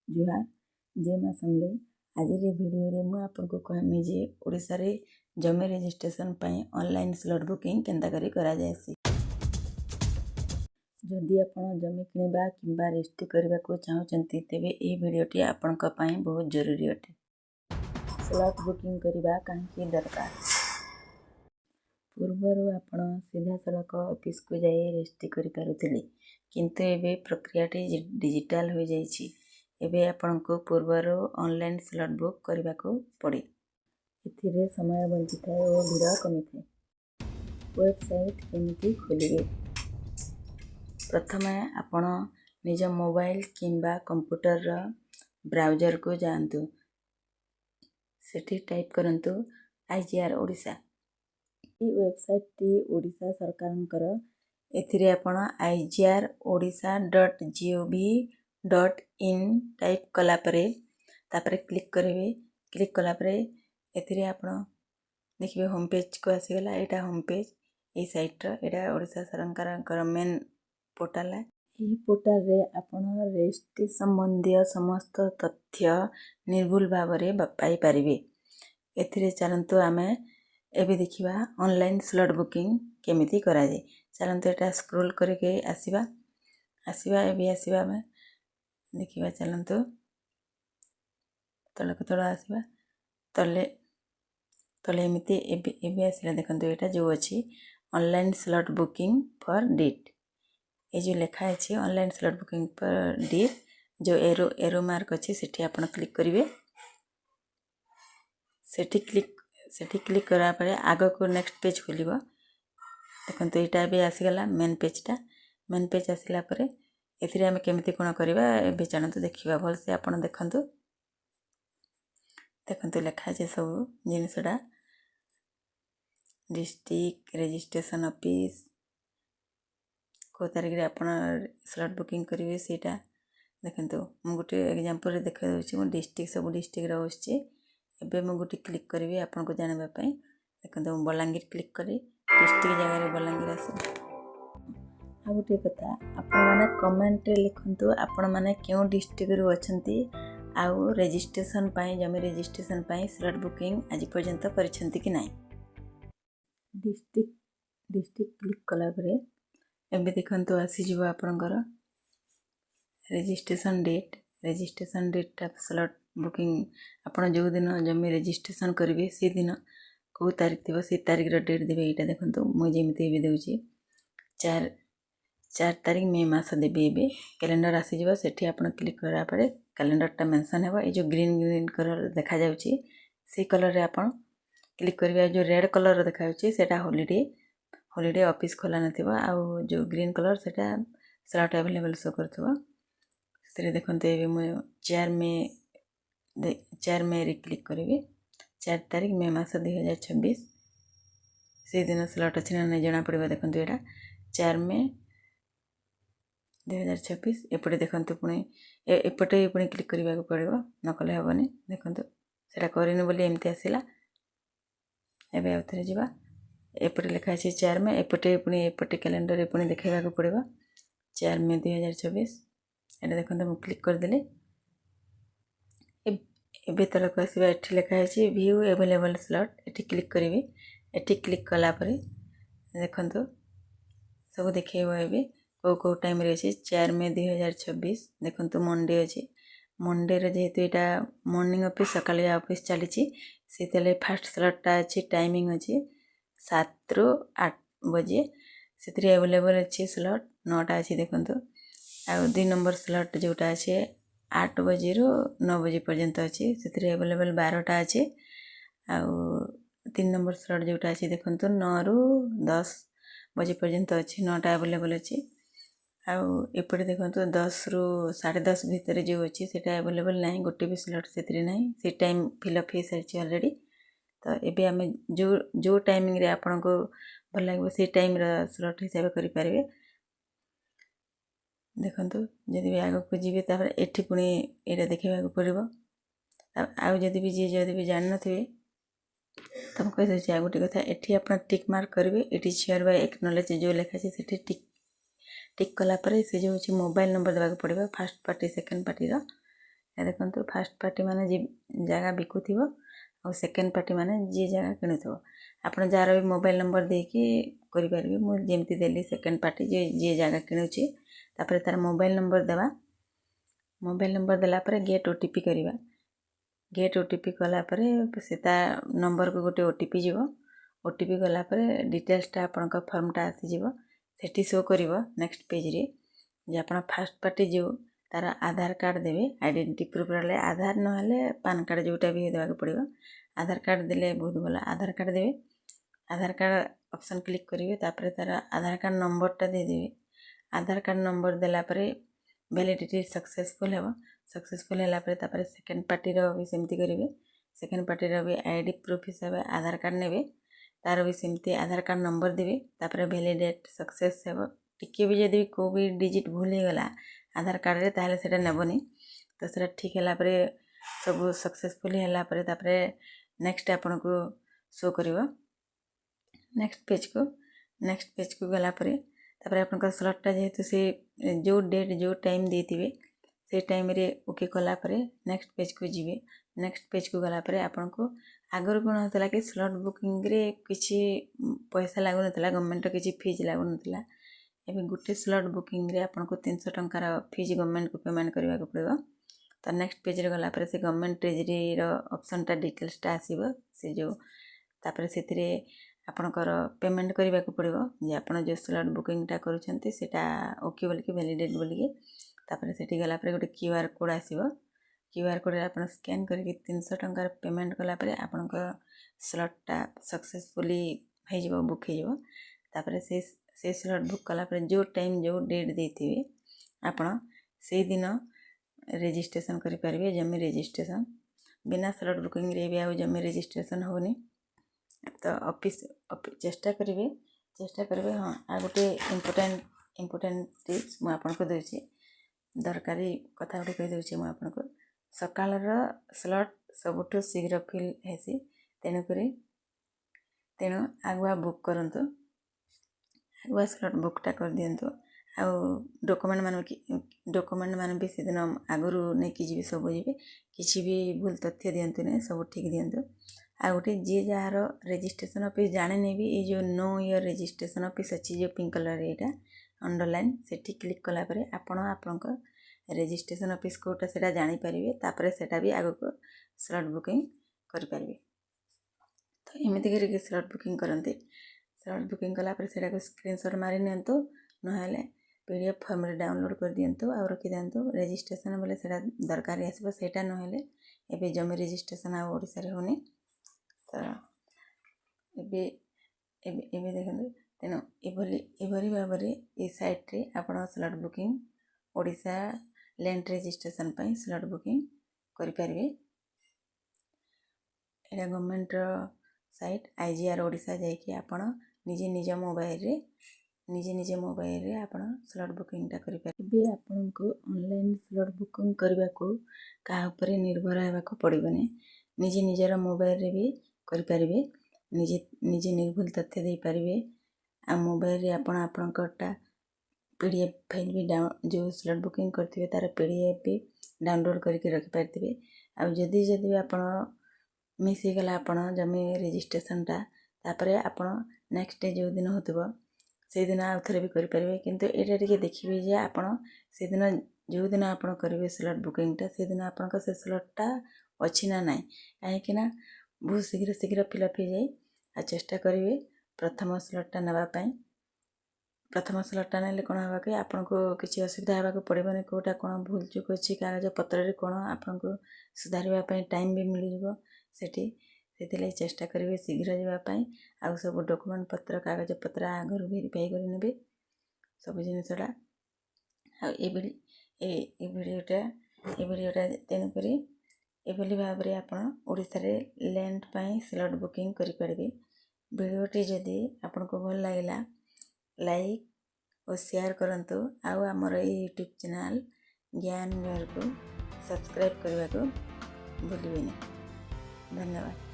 जुहार जय माँ समले। आज भिडियो मु आपको कहमी जे ओडिशा रे जमी registration online slot booking Kenta करी करा जायसी। जदि आपण जमी किनिबा किंबा रजिस्ट्री करबा को चाहउचंती तेबे ए भिडियोटी आपनक पई बहुत जरूरी अटे। स्लॉट बुकिंग करबा काहेकि दरकार। पूर्वर आपण सीधा सड़क ऑफिस को जाई रजिस्ट्री करि पारुथिले, किंतु एबे प्रक्रियाटी डिजिटल हो जाइछि। एबे आपनको पूर्वर ऑनलाइन स्लॉट बुक करने को पड़े। एथिरे समय बंची थाए और भीड़ कमी थाए। वेबसाइट केमिति खोलिबे। प्रथमे आपण निज मोबाइल किंबा कंप्यूटर ब्राउजर को जानतु। सेठी टाइप करंतु IGR ओडिशा। ई वेबसाइट टी ओडिशा सरकारंकर। एथिरे आपण igrodisha.gov.in टाइप कला परे तापरे क्लिक करेंगे। क्लिक कला परे एथिरे आपण देखिए होम पेज को आसीगला। एटा होम पेज ए साइट रो एटा ओडिशा सरकारंकर मेन पोर्टल है। ई पोर्टल रे आपण रजिस्ट्री संबंधी समस्त तथ्य निर्भुल भाव रे पाई परिबे। एथिरे चलंतु आमे एबे देखिबा ऑनलाइन स्लॉट बुकिंग केमिति करा जाय। चलंतु एटा स्क्रॉल करके आसीबा एबे आसीबा में देखिबा। चलंतु तलक तळ आसीबा तले तले एमिति एबे आसीला। देखंतु एटा जो अछि online slot booking for date. ए जो लिखा अछि online slot booking for date जो एरो मार्क अछि सेठी आपण क्लिक करिवे। सेठी क्लिक करा परे आगो को नेक्स्ट पेज खोलिबो। देखंतु एटा बे आसीगला मेन पेजटा। मेन पेज आसीला परे एथिरे हम केमिति कोन करबा एबे चलंतु देखिबा। भल से आपण देखंतु लिखा छै सब जिनिसडा। डिस्ट्रिक्ट रजिस्ट्रेशन ऑफिस को तारिख रे आपण स्लॉट बुकिंग करिवे सेटा देखंतु। मु गुटे एग्जांपल रे देखा दोछि। मु डिस्ट्रिक्ट सब डिस्ट्रिक्ट रे होछि। एबे मु गुटे क्लिक करिवे आपण को जानबा पई। देखंतु मु बलांगीर क्लिक करी डिस्ट्रिक्ट जगह रे बलांगीर आसे। आ गुटे कथा आपण माने कमेंट रे लिखंतु आपण माने केउ डिस्ट्रिक्ट रो अछंती आउ रजिस्ट्रेशन पाई जमी रजिस्ट्रेशन पाई स्लॉट बुकिंग आज पर्यंत करिसंती कि नाही। डिस्ट्रिक्ट क्लिक कला परे एबे देखंतु आसी जिवो आपनकर रजिस्ट्रेशन डेट टा स्लॉट बुकिंग। आपण जो दिन जमी रजिस्ट्रेशन करिवे से दिन को तारीख थिबो से तारीख रो डेट देबे। एटा देखंतु मु जेमिति एबे देउची 4 तारीख मई मास देबे। एबे कैलेंडर आसी जिवो सेठी आपण क्लिक करा परे कैलेंडर टा मेंशन हेबो। ए जो ग्रीन कलर देखा जाउची से कलर रे आपण क्लिक करिवे। जो रेड कलर देखा जाउची सेटा हॉलिडे ऑफिस खोला नथिबो। आ जो ग्रीन कलर सेटा स्लॉट अवेलेबल शो करथबो। सेरे देखंतु एबे मु 4 मई रे क्लिक करिवे। 4 तारीख मई मास 2026 से दिन स्लॉट अछि ना जना पड़िबो। देखंतु एटा 4 मई 2026 एपटे देखंतु पुणी एपटे पुणी क्लिक करबा को पड़िबो नकले हेबनी। देखंतु सेटा करिनो बोली एमती आसीला। एबे आउथरे जिबा एपटे लिखा अछि 4 मई एपटे पुणी एपटे कैलेंडर रे पुणी देखेबा को पड़िबो 4 मई 2024। एटा देखंतु मु क्लिक कर देले। एबे तलक आसीबा एठी लिखा अछि व्यू अवेलेबल स्लॉट। एठी क्लिक करिवे। एठी क्लिक कला परे देखंतु सब देखेबो। एबे को टाइम रे अछि 4 मई 2026 देखंतु मंडे अछि। मंडे रे जेहेतु एटा मॉर्निंग ऑफिस सकाळे ऑफिस चलीछि सेतेले फर्स्ट स्लॉट टा अछि टाइमिंग अछि 7 रु 8 बजे। सेतरे अवेलेबल अछि स्लॉट 9 टा अछि। देखंतु आ 2 नंबर स्लॉट जोटा अछि 8 बजे रु 9 बजे पर्यंत अछि। सेतरे अवेलेबल 12 टा अछि। आ 3 नंबर स्लॉट जोटा अछि देखंतु 9 रु 10 बजे पर्यंत अछि। 9 टा अवेलेबल अछि। आ एपटे देखंतु 10 रु 10:30 भीतर जो अछि सेटा अवेलेबल नाही। गोटे भी स्लॉट सेतरे नाही। से टाइम फिलअप हे सारछि ऑलरेडी। तो एबे हमें जो टाइमिंग रे आपन को भल लागबो से टाइम रा स्लॉट हिसाब करि पारिबे। देखंतु जदि भी आगो को जीवे तापर एठी पुणी एटा देखेबा को पड़िबो। आ जदि भी जान नथिबे तम कहि दछि। आ गोटे कथा एठी आपन टिक मार्क करिवे। एठी शेयर बाय एक्नॉलेज जो लिखा छै सेठी टिक कला परे से जो अछि मोबाइल नंबर देबा को पड़िबो फर्स्ट पार्टी सेकंड पार्टी रो। देखो फास्ट पार्टी माने जी जगह बिकुथिबो और सेकेंड पार्टी माने जी जगह किणुथिबो आपण जार भी मोबाइल नंबर देकी करि परिबे मु जेमति देली सेकेंड पार्टी जी जगह किणुची तापर तार मोबाइल नंबर देवा मोबाइल नंबर देला पर गेट ओटीपी करवा गेट ओटीपी कला पर से नंबर को गोटे ओटीपी जीवो ओटीपी गला पर डिटेल्सटा आपण फॉर्मटा आसीଯିवो सेठी शो करिवो नेक्स्ट पेज रे जे आपण फास्ट पार्टी जो तार आधार कार्ड देवे आइडेंटिटी प्रूफ रहे आधार नहेले पान कार्ड जोटा भी देवाक पड़ो आधार कार्ड देले बहुत भल आधार कार्ड देवे आधार कार्ड ऑप्शन क्लिक करेंगे तापर तार आधार कार्ड नंबरटा देदेवे आधार कार्ड नंबर देला पर वैलिडिटी सक्सेसफुल है सक्सेसफुल है सेकेंड पार्टी भी सेमती करेंगे सेकेंड पार्टी भी आईडी प्रूफ हिसाब से आधार कार्ड ने तार भी सेमती आधार कार्ड नंबर देवे तापर वैलिडेट सक्सेस है टिके भी जब को भी डिजिट भूल हो गला आधार कार्ड रे ताहले सेटा नेबनी तो सेटा ठीक है सब सक्सेसफुल है नेक्स्ट आपन को शो करिवो नेक्स्ट पेज को गला तापर आपन स्लॉटटा जेहेतु से जो डेट जो टाइम देथिबे से टाइम रे ओके कला नेक्स्ट पेज को जीवे नेक्स्ट पेज को गला आपन को आगर कौन होता कि स्लॉट बुकिंग रे किसी पैसा लागू ना गवर्नमेंट किसी फीस लागू ना एवं गोटे स्लॉट बुकिंग रे आपन को 300 टंकार फीस गवर्नमेंट को पेमेंट करने को पड़ो तो नेक्स्ट पेज रे गला से गवर्नमेंट ट्रेजरी ऑप्शनटा डिटेल्सटा आसीबो से जो तापर से आपणकर पेमेंट करने को पड़ो जे आपन जो स्लॉट बुकिंगटा करूछंती सेटा ओके बोलिकी वैलिडेट बोलिकी तापर सेठी गला गोटे क्यूआर कोड आसीबो क्यूआर कोड आप स्कैन करके 300 टंकार पेमेंट कला आपण स्लॉटटा सक्सेसफुली हो बुक हो से स्लॉट बुक कला जो टाइम जो डेट देते आपण से दिन रजिस्ट्रेशन करें जमी रजिस्ट्रेशन बिना स्लॉट बुकिंग रे भी आ जमी रजिस्ट्रेशन होनी तो ऑफिस चेष्टा करेंगे हाँ आ गोटे इम्पोर्टेंट टिप्स मुझे दूसरी दरकारी कथा गोटे कहीदे मुझे सकाल स्लॉट सबुठ शीघ्र फिल हेसी तेणु आगुआ बुक करंतु आगुआ स्लॉट बुकटा कर दिंतु आउ डॉक्यूमेंट मान भी से दिन आगु नहीं कि सब जी किसी भी भूल तथ्य दिंतु नहीं सब ठीक दिंतु आ गोटे जी जार रजिस्ट्रेशन ऑफिस जाने नहीं भी ये जो नो ईयर रजिस्ट्रेशन ऑफिस अच्छी जो पिंक कलर यहाँ अंडरलाइन से क्लिक कला आपण रजिस्ट्रेशन ऑफिस कोटा से जानीपारे तापर सेटा भी आग को स्लॉट बुकिंग करें तो एमती करके स्लॉट बुकिंग करते स्लॉट बुकिंग कलापर से स्क्रीनशॉट मारी नियंतु नहेले पीडीएफ फॉर्म रे डाउनलोड कर दियंतु आ रखी दियंतु रजिस्ट्रेशन बोले सेटा दरकार आसीबो सेटा नहेले एबे जमी रजिस्ट्रेशन आ ओडिसा रे होनी तो एबे देखंतु तेनो एभली भाव में ये साइट रे आपण slot booking Odisha land registration पर स्लॉट बुकिंग करें एटा गवर्नमेंट साइट आईजीआर ओडिशा जाकि आपण निजे निजे मोबाइल रे आपण स्लॉट बुकिंगटा करें आपन को ऑनलाइन स्लॉट बुकिंग करने को क्या ऊपर निर्भर होगा पड़ोनी निजे निजर मोबाइल रे भी करें निजे निर्भुल तथ्य दे पारे आ मोबाइल रे आपण आपनकटा पीडीएफ फाइल भी जो स्लॉट बुकिंग करते तार पीडीएफ भी डाउनलोड करके रखिपारे आदि भी आपण मिस हो गला आपण जमी रजिस्ट्रेशनटा तापर आपण नेक्स्ट डे जो दिन होतबो से दिन आउ थे भी करें किंतु एटा टिके देखिए जे आपण से दिन जो दिन आपण करेंगे स्लॉट बुकिंगटा से दिन आपण से स्लॉटटा अच्छी ना नाई कहीं बहुत शीघ्र फिलअप हो जाए आ चेष्टा करेंगे प्रथम स्लॉटटा नापी प्रथम स्लॉटटा ना कौन होगा कि आपन को किसी असुविधा होगा पड़ोनी कौटा कौन भूल चूक अच्छी कागज पत्र कौन आपन को सुधारवाई टाइम भी मिल से चेष्टा करेंगे शीघ्र जावाई आउ सब डॉक्यूमेंट पत्र कागज पत्र आगर वेरीफाई कर ने सब जिनसटा भिडियोटा तेणुक एभली भाव में आप ओडिशा रे लैंड पाई स्लॉट बुकिंग करें भिडियोटी जदि आपन को भल लगे लाइक और शेयर करंतु आउ आमर यूट्यूब चैनल ज्ञान विहार को सब्सक्राइब करने को भूलिए। धन्यवाद।